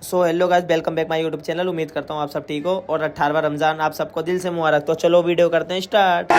So hello guys, welcome back my YouTube channel. उम्मीद करता हूँ आप सब ठीक हो और 18वां रमजान आप सबको दिल से मुबारक। तो चलो वीडियो करते हैं स्टार्ट।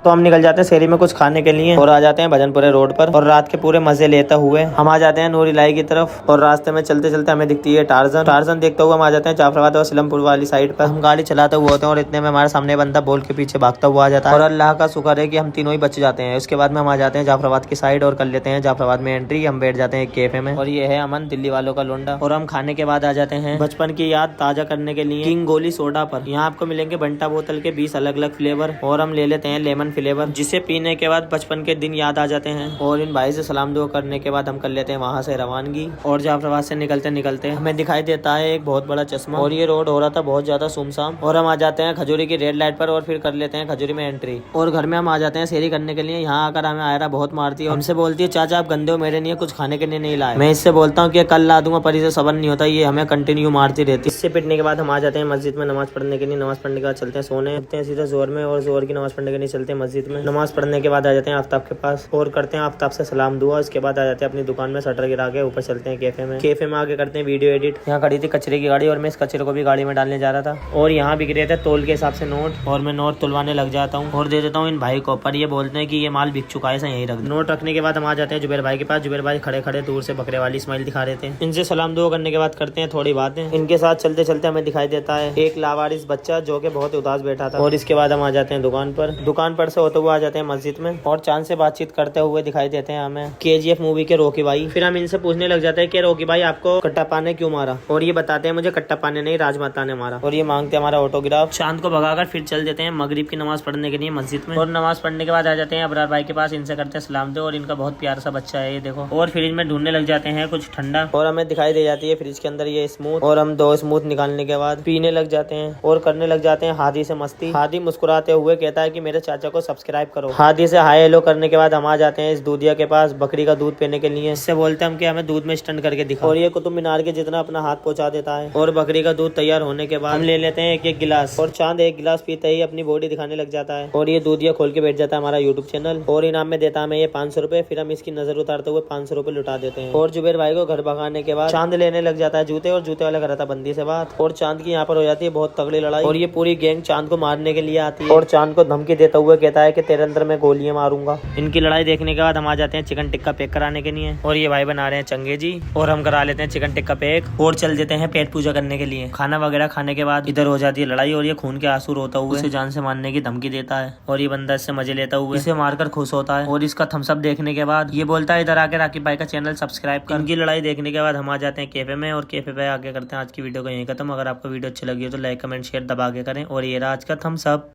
तो हम निकल जाते हैं शहरी में कुछ खाने के लिए और आ जाते हैं भजनपुरे रोड पर और रात के पूरे मजे लेते हुए हम आ जाते हैं नूर इलाही की तरफ। और रास्ते में चलते चलते हमें दिखती है टार्जन देखते हुए हम आ जाते हैं जाफराबाद और सिलमपुर वाली साइड पर। हम गाड़ी चलाते हुए होते हैं और इतने में हमारे सामने बंदा बोल के पीछे भागता हुआ आ जाता है और अल्लाह का शुक्र है कि हम तीनों ही बच जाते हैं। उसके बाद में हम आ जाते हैं जाफराबाद की साइड और कर लेते हैं जाफराबाद में एंट्री। हम बैठ जाते हैं एक कैफे में और ये है अमन, दिल्ली वालों का लोंडा। और हम खाने के बाद आ जाते हैं बचपन की याद ताजा करने के लिए किंग गोली सोडा पर। यहाँ आपको मिलेंगे बंटा बोतल के 20 अलग अलग फ्लेवर और हम ले लेते हैं लेमन फ्लेवर, जिसे पीने के बाद बचपन के दिन याद आ जाते हैं। और इन भाई से सलाम दुआ करने के बाद हम कर लेते हैं वहाँ से रवानगी। और जाफराबाद से निकलते निकलते हमें दिखाई देता है एक बहुत बड़ा चश्मा और ये रोड हो रहा था बहुत ज्यादा सुमसाम। और हम आ जाते हैं खजूरी की रेड लाइट पर और फिर कर लेते हैं खजूरी में एंट्री। और घर में हम आ जाते हैं सेरी करने के लिए। यहाँ आकर हमें आयरा बहुत मारती है, हमसे बोलती है चाचा आप गंदे हो, मेरे लिए कुछ खाने के लिए नहीं लाए। मैं इससे बोलता हूँ कि कल ला दूंगा, पर इसे सबर नहीं होता, ये हमें कंटिन्यू मारती रहती है। इससे पिटने के बाद हम आ जाते हैं मस्जिद में नमाज पढ़ने के लिए। नमाज पढ़ने के बाद चलते हैं सोने, सीधा जोर में और जोर की नमाज पढ़ने के लिए चलते हैं मस्जिद में। नमाज पढ़ने के बाद आ जाते हैं आफ्ताब के पास और करते हैं आफ्ताब से सलाम दुआ। इसके बाद आ जाते हैं अपनी दुकान में शटर गिरा के ऊपर चलते हैं कैफे में आगे करते हैं वीडियो एडिट। यहाँ खड़ी थी कचरे की गाड़ी और मैं इस कचरे को भी गाड़ी में डालने जा रहा था और यहाँ बिक रहे थे तोल के हिसाब से नोट और मैं नोट तुलवाने लग जाता हूँ और दे देता हूँ इन भाई को। पर ये बोलते हैं कि ये माल बिक चुका है, ऐसा यहीं रख दो। नोट रखने के बाद हम आ जाते हैं जुबैर भाई के पास। जुबैर भाई खड़े खड़े दूर से बकरे वाली स्माइल दिखा रहे थे। इनसे सलाम दुआ करने के बाद करते हैं थोड़ी बातें। इनके साथ चलते चलते हमें दिखाई देता है एक लावारिस बच्चा जो कि बहुत उदास बैठा था। और इसके बाद हम आ जाते हैं दुकान पर से होते हुए आ जाते हैं मस्जिद में और चांद से बातचीत करते हुए दिखाई देते हैं हमें KGF मूवी के रॉकी भाई। फिर हम इनसे पूछने लग जाते हैं कि रॉकी भाई आपको कट्टापा ने क्यों मारा, और ये बताते हैं मुझे कट्टापा ने नहीं राजमाता ने मारा। और ये मांगते हैं हमारा ऑटोग्राफ। चांद को भगाकर फिर चल देते हैं मगरिब की नमाज पढ़ने के लिए मस्जिद में। और नमाज पढ़ने के बाद आ जाते हैं अबरार भाई के पास। इनसे करते हैं सलाम दो और इनका बहुत प्यारा सा बच्चा है ये देखो। और फ्रिज में ढूंढने लग जाते हैं कुछ ठंडा और हमें दिखाई दे जाती है फ्रिज के अंदर ये स्मूथ। और हम 2 स्मूथ निकालने के बाद पीने लग जाते हैं और करने लग जाते हैं हादी से मस्ती। हादी मुस्कुराते हुए कहता है कि मेरे चाचा को सब्सक्राइब करो। हादी से हाय हेलो करने के बाद हम आ जाते हैं इस दूधिया के पास बकरी का दूध पीने के लिए। इससे बोलते हैं हम कि हमें दूध में स्टंट करके दिखा। और ये कुतुब मीनार के जितना अपना हाथ पहुंचा देता है। और बकरी का दूध तैयार होने के बाद हम ले लेते हैं एक गिलास और चांद एक गिलास पीते ही अपनी बॉडी दिखाने लग जाता है। और ये दूधिया खोल के बैठ जाता है हमारा यूट्यूब चैनल और इनाम में देता है हमें ये 500 रुपए। फिर हम इसकी नजर उतारते हुए 500 रुपए लुटा देते हैं। और जुबैर भाई को घर भगाने के बाद चांद लेने लग जाता है जूते और जूते वाला कराता बंदी से बात। और चांद की यहाँ पर हो जाती है बहुत तगड़ी लड़ाई और ये पूरी गैंग चांद को मारने के लिए आती है और चांद को धमकी देता हुए कहता है कि तेरे अंदर मैं गोलियां मारूंगा। इनकी लड़ाई देखने के बाद हम आ जाते हैं चिकन टिक्का पैक कराने के लिए। और ये भाई बना रहे हैं चंगे जी और हम करा लेते हैं चिकन टिक्का पैक और चल देते हैं पेट पूजा करने के लिए। खाना वगैरह खाने के बाद इधर हो जाती है लड़ाई और ये खून के आंसू रोता हुए उसे जान से मारने की धमकी देता है। और ये बंदा इससे मजे लेता हुए इसे मारकर खुश होता है। और इसका थम्स अप देखने के बाद ये बोलता है इधर आके राकीब भाई का चैनल सब्सक्राइब कर। इनकी लड़ाई देखने के बाद हम आ जाते हैं कैफे में और कैफे पे आगे करते हैं आज की वीडियो को यहीं खत्म। अगर आपको वीडियो अच्छी लगी हो तो लाइक कमेंट शेयर दबा के करें। और ये रहा आज का थम्स अप।